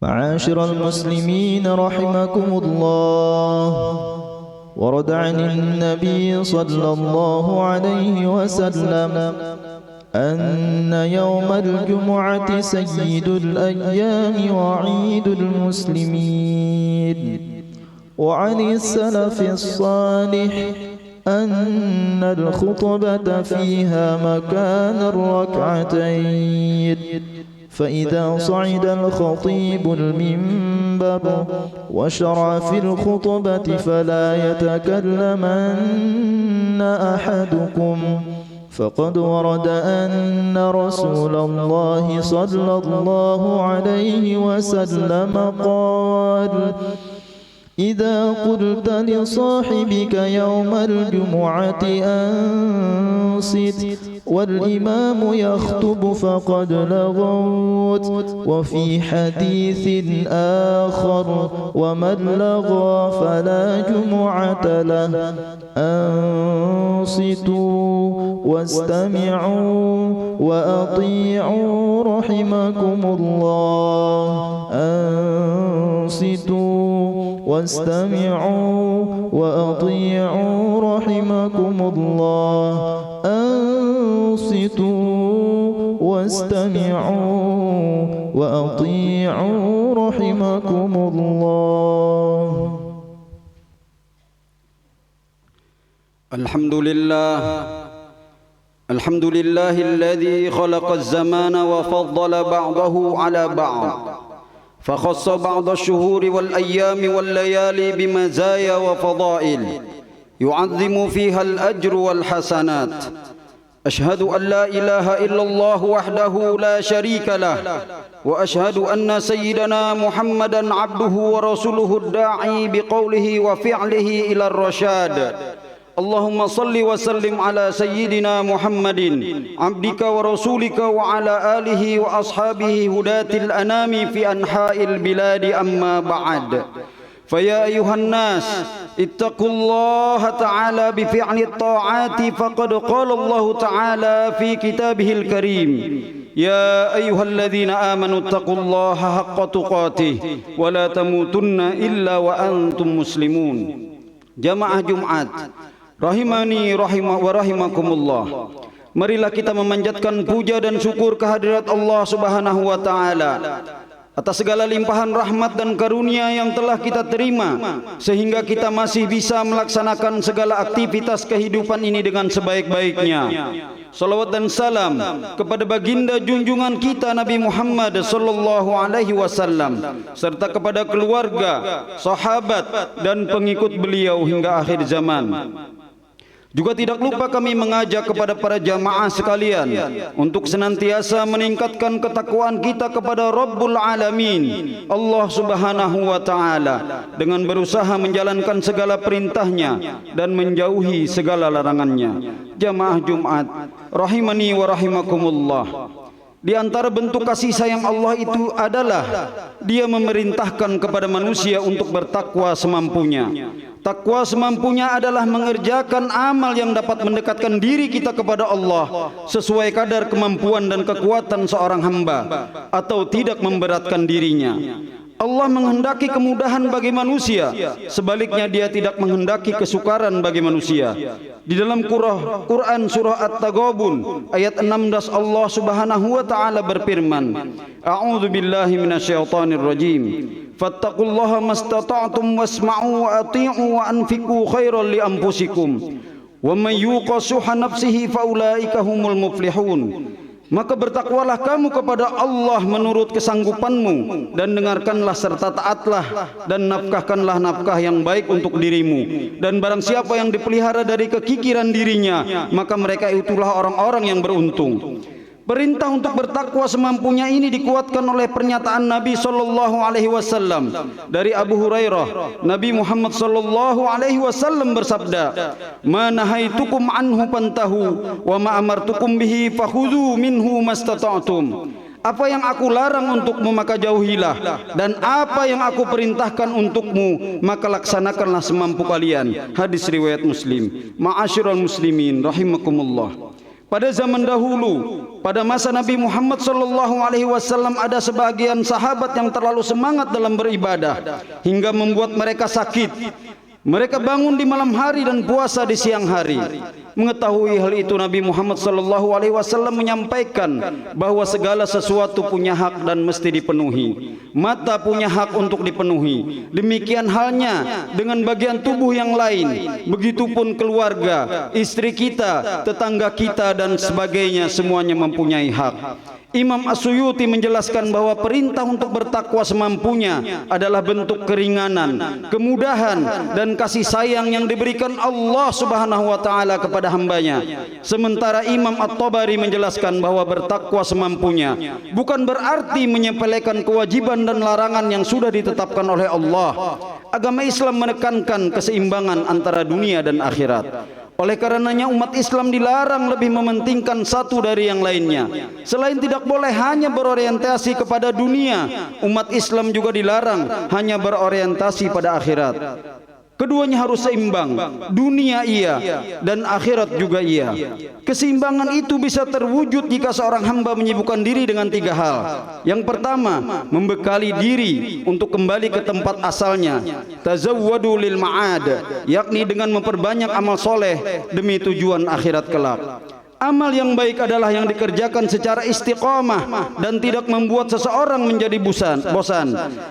معاشر المسلمين رحمكم الله، ورد عن النبي صلى الله عليه وسلم أن يوم الجمعة سيد الأيام وعيد المسلمين. وعن السلف الصالح أن الخطبة فيها مكان الركعتين، فإذا صعد الخطيب المنبر وشرع في الخطبة فلا يتكلمن أحدكم، فقد ورد أن رسول الله صلى الله عليه وسلم قال: إذا قلت لصاحبك يوم الجمعة أنصت والإمام يخطب فقد لغوت. وفي حديث آخر: ومن لغى فلا جمعة له. أنصتوا واستمعوا وأطيعوا رحمكم الله. أنصتوا واستمعوا وأطيعوا رحمكم الله. أنصتوا واستمعوا وأطيعوا رحمكم الله. الحمد لله الذي خلق الزمان وفضل بعضه على بعض، فخص بعض الشهور والأيام والليالي بمزايا وفضائل يعظم فيها الأجر والحسنات. أشهد أن لا إله إلا الله وحده لا شريك له، وأشهد أن سيدنا محمدًا عبده ورسوله الداعي بقوله وفعله إلى الرشاد. اللهم صل وسلم على سيدنا محمد عبدك ورسولك وعلى آله وأصحابه هداة الأنام في أنحاء البلاد. أما بعد، فيا أيها الناس اتقوا الله تعالى بفعل الطاعات، فقد قال الله تعالى في كتابه الكريم: يا أيها الذين آمنوا اتقوا الله حق تقاته ولا تموتن إلا وأنتم مسلمون. Jamaah Jumat rahimani wa rahimakumullah, marilah kita memanjatkan puja dan syukur kehadirat Allah Subhanahu wa taala atas segala limpahan rahmat dan karunia yang telah kita terima, sehingga kita masih bisa melaksanakan segala aktivitas kehidupan ini dengan sebaik-baiknya. Salawat dan salam kepada baginda junjungan kita Nabi Muhammad sallallahu alaihi wasallam, serta kepada keluarga, sahabat dan pengikut beliau hingga akhir zaman. Juga tidak lupa kami mengajak kepada para jamaah sekalian untuk senantiasa meningkatkan ketakwaan kita kepada Rabbul Alamin, Allah Subhanahu wa taala, dengan berusaha menjalankan segala perintahnya dan menjauhi segala larangannya. Jamaah Jumat rahimani wa rahimakumullah, di antara bentuk kasih sayang Allah itu adalah Dia memerintahkan kepada manusia untuk bertakwa semampunya. Takwa semampunya adalah mengerjakan amal yang dapat mendekatkan diri kita kepada Allah sesuai kadar kemampuan dan kekuatan seorang hamba, atau tidak memberatkan dirinya. Allah menghendaki kemudahan bagi manusia, sebaliknya Dia tidak menghendaki kesukaran bagi manusia. Di dalam Quran surah At-Taghabun ayat 16, Allah Subhanahu wa taala berfirman: A'udzu billahi minasyaitonir rajim. Fattaqullaha mastata'tum wasma'u wa ati'u wa anfiqu khairan li anfusikum wa may yuqa shuha nafsihi faulaika humul muflihun. Maka bertakwalah kamu kepada Allah menurut kesanggupanmu, dan dengarkanlah serta taatlah, dan nafkahkanlah nafkah yang baik untuk dirimu. Dan barang siapa yang dipelihara dari kekikiran dirinya, maka mereka itulah orang-orang yang beruntung. Perintah untuk bertakwa semampunya ini dikuatkan oleh pernyataan Nabi sallallahu alaihi wasallam dari Abu Hurairah. Nabi Muhammad sallallahu alaihi wasallam bersabda, "Ma nahaitukum anhu fantahu wa ma amartukum bihi fakhudhu minhu mastata'tum." Apa yang aku larang untukmu maka jauhilah, dan apa yang aku perintahkan untukmu maka laksanakanlah semampu kalian. Hadis riwayat Muslim. Ma'asyiral muslimin rahimakumullah. Pada zaman dahulu, Pada masa Nabi Muhammad SAW ada sebagian sahabat yang terlalu semangat dalam beribadah hingga membuat mereka sakit. Mereka bangun di malam hari dan puasa di siang hari. Mengetahui hal itu, Nabi Muhammad SAW menyampaikan bahwa segala sesuatu punya hak dan mesti dipenuhi. Mata punya hak untuk dipenuhi. Demikian halnya dengan bagian tubuh yang lain. Begitupun keluarga, istri kita, tetangga kita dan sebagainya, semuanya mempunyai hak. Imam As-Suyuti menjelaskan bahwa perintah untuk bertakwa semampunya adalah bentuk keringanan, kemudahan dan kasih sayang yang diberikan Allah Subhanahu wa taala kepada hambanya. Sementara Imam At-Tabari menjelaskan bahwa bertakwa semampunya bukan berarti menyepelekan kewajiban dan larangan yang sudah ditetapkan oleh Allah. Agama Islam menekankan keseimbangan antara dunia dan akhirat. Oleh karenanya umat Islam dilarang lebih mementingkan satu dari yang lainnya. Selain tidak boleh hanya berorientasi kepada dunia, umat Islam juga dilarang hanya berorientasi pada akhirat. Keduanya harus seimbang, dunia iya dan akhirat juga iya. Keseimbangan itu bisa terwujud jika seorang hamba menyibukkan diri dengan tiga hal. Yang pertama, membekali diri untuk kembali ke tempat asalnya. Tazawwadu lil ma'ad, yakni dengan memperbanyak amal soleh demi tujuan akhirat kelak. Amal yang baik adalah yang dikerjakan secara istiqamah dan tidak membuat seseorang menjadi bosan.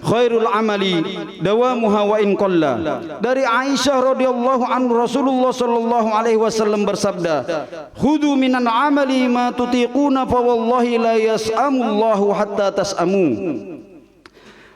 Khairul amali dawamuha wa in qalla. Dari Aisyah radhiyallahu anha, Rasulullah sallallahu alaihi wasallam bersabda, "Khudhu minan amali ma tutiquna fa wallahi la yas'amullahu hatta tas'amu."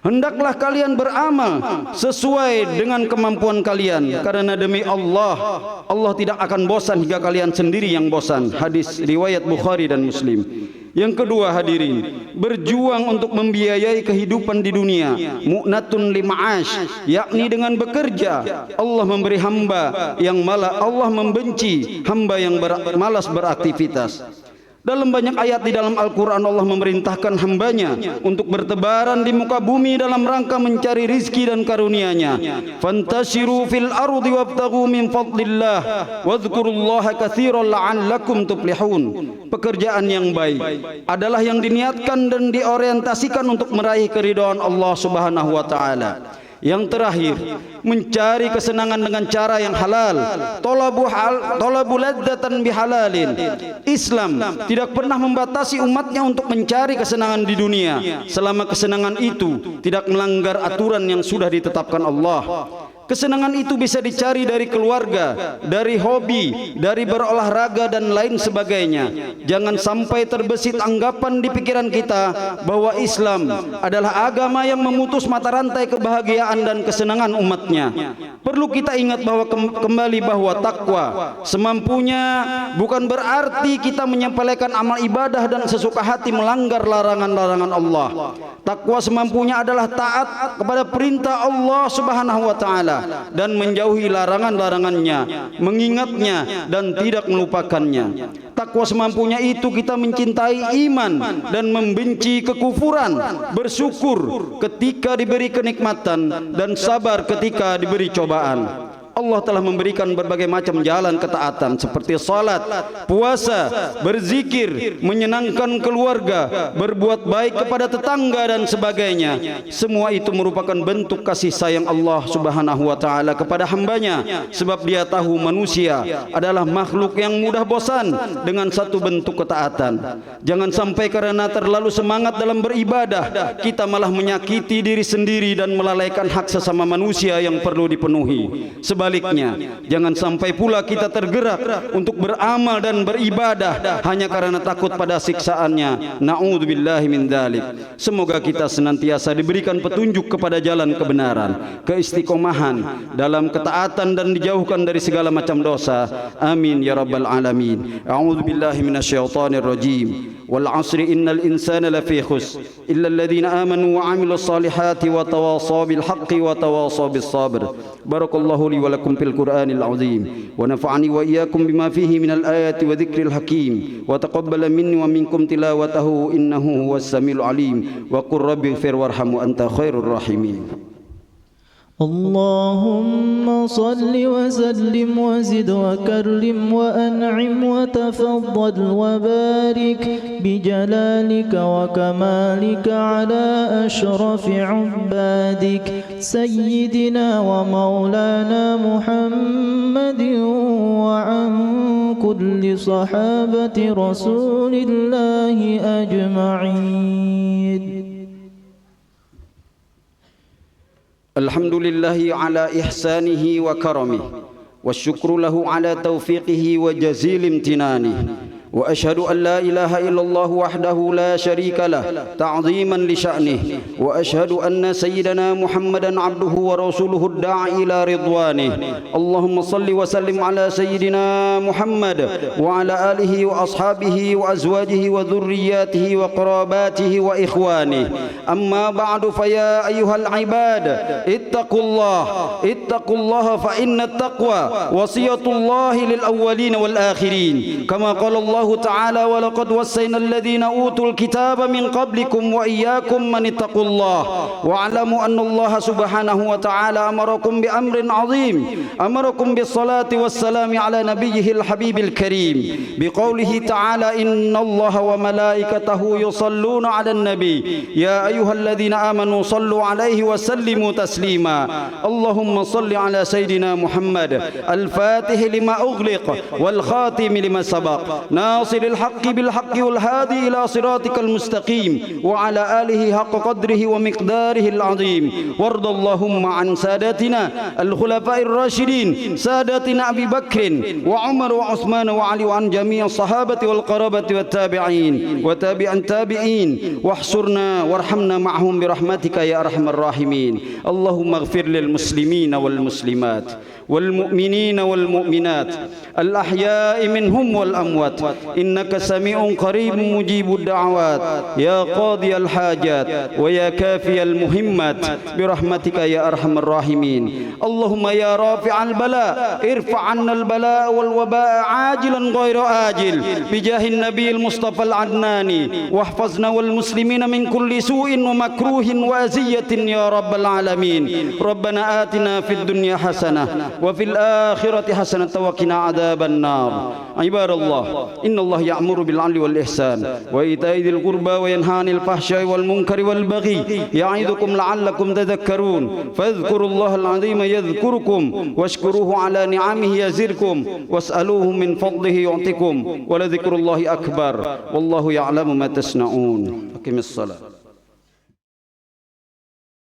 Hendaklah kalian beramal sesuai dengan kemampuan kalian, karena demi Allah, Allah tidak akan bosan hingga kalian sendiri yang bosan. Hadis riwayat Bukhari dan Muslim. Yang kedua hadirin, berjuang untuk membiayai kehidupan di dunia, mu'natun lima'ash, yakni dengan bekerja. Allah memberi hamba yang malah, Allah membenci hamba yang malas beraktivitas. Dalam banyak ayat di dalam Al-Quran Allah memerintahkan hambanya untuk bertebaran di muka bumi dalam rangka mencari rizki dan karunia-Nya. Fantashiru fil ardi wabtaghu min fadlillah wadhkurullaha katsiran la'allakum tuflihun. Pekerjaan yang baik adalah yang diniatkan dan diorientasikan untuk meraih keridhaan Allah Subhanahu wa taala. Yang terakhir, mencari kesenangan dengan cara yang halal. Talabu ladzatan bihalalin. Islam tidak pernah membatasi umatnya untuk mencari kesenangan di dunia, selama kesenangan itu tidak melanggar aturan yang sudah ditetapkan Allah. Kesenangan itu bisa dicari dari keluarga, dari hobi, dari berolahraga dan lain sebagainya. Jangan sampai terbesit anggapan di pikiran kita bahwa Islam adalah agama yang memutus mata rantai kebahagiaan dan kesenangan umatnya. Perlu kita ingat bahwa kembali bahwa takwa semampunya bukan berarti kita menyepelekan amal ibadah dan sesuka hati melanggar larangan-larangan Allah. Takwa semampunya adalah taat kepada perintah Allah Subhanahu wa taala dan menjauhi larangan-larangannya, mengingatnya dan tidak melupakannya. Takwa semampunya itu kita mencintai iman dan membenci kekufuran, bersyukur ketika diberi kenikmatan dan sabar ketika diberi cobaan. Allah telah memberikan berbagai macam jalan ketaatan seperti salat, puasa, berzikir, menyenangkan keluarga, berbuat baik kepada tetangga dan sebagainya. Semua itu merupakan bentuk kasih sayang Allah Subhanahu wa taala kepada hambanya, sebab Dia tahu manusia adalah makhluk yang mudah bosan dengan satu bentuk ketaatan. Jangan sampai karena terlalu semangat dalam beribadah kita malah menyakiti diri sendiri dan melalaikan hak sesama manusia yang perlu dipenuhi. Sebaliknya, jangan sampai pula kita tergerak untuk beramal dan beribadah hanya karena takut pada siksaannya. Na'udzubillahi min dzalik. Semoga kita senantiasa diberikan petunjuk kepada jalan kebenaran, keistiqomahan dalam ketaatan dan dijauhkan dari segala macam dosa. Amin ya rabbal alamin. A'udzubillahi minasyaitonir rajim. Wal 'asri innal insana lafi khusr illa alladhina amanu wa 'amilus solihati wa tawasaw bil haqqi wa tawasaw bis sabr. Barakallahu li wa lakum fil Qur'anil azim wa nafa'ani wa iyyakum bima fihi minal ayati wa dzikril hakim wa taqabbala minni wa minkum tilawatahu innahu huwas samiul alim wa qur rabbighfir warham wa anta khairur rahimin. اللهم صل وسلم وزد وكرم وأنعم وتفضل وبارك بجلالك وكمالك على أشرف عبادك سيدنا ومولانا محمد وعن كل صحابة رسول الله أجمعين. الحمد لله على إحسانه وكرمه، والشكر له على توفيقه وجزيل امتنانه، وأشهد أن لا إله إلا الله وحده لا شريك له تعظيما لشأنه، وأشهد أن سيدنا محمدا عبده ورسوله الداعي إلى رضوانه. اللهم صل وسلم على سيدنا محمد وعلى آله وأصحابه وأزواجه وذرياته وقراباته وإخوانه. أما بعد، فيا أيها العباد اتقوا الله فإن التقوى وصية الله للأولين والآخرين، كما قال الله تعالى: ولقد وصينا الذين أوتوا الكتاب من قبلكم وإياكم من اتقوا الله. واعلموا أن الله سبحانه وتعالى أمركم بأمر عظيم، أمركم بالصلاة والسلام على نبيه الحبيب الكريم بقوله تعالى: إن الله وملائكته يصلون على النبي يا أيها الذين آمنوا صلوا عليه وسلموا تسليما. اللهم صل على سيدنا محمد الفاتح لما أغلق والخاتم لما سبق، ناصر الحق بالحق والهادي إلى صراطك المستقيم، وعلى آله حق قدره ومقداره العظيم. وارض اللهم عن ساداتنا الخلفاء الراشدين، ساداتنا أبي بكر وعمر وعثمان وعلي، وعن جميع الصحابة والقرابة والتابعين وتابع التابعين، واحشرنا وارحمنا معهم برحمتك يا أرحم الراحمين. اللهم اغفر للمسلمين والمسلمات والمؤمنين والمؤمنات الأحياء منهم والأموات، إنك سميع قريب مجيب الدعوات، يا قاضي الحاجات ويا كافي المهمات، برحمتك يا أرحم الراحمين. اللهم يا رافع البلاء ارفع عنا البلاء والوباء عاجلا غير آجل بجاه النبي المصطفى العدناني، واحفظنا والمسلمين من كل سوء ومكروه وأذية يا رب العالمين. ربنا آتنا في الدنيا حسنة وفي الآخرة حسنة وقنا عذاب النار. عباد الله، إن الله يأمر بالعدل والإحسان وإيتاء ذي القربى وينهى عن الفحشاء والمنكر والبغي يعظكم لعلكم تذكرون. فاذكروا الله العظيم يذكركم، واشكروه على نعمه يزدكم، واسألوه من فضله يعطكم، ولذكر الله أكبر والله يعلم ما تصنعون. أقم الصلاة.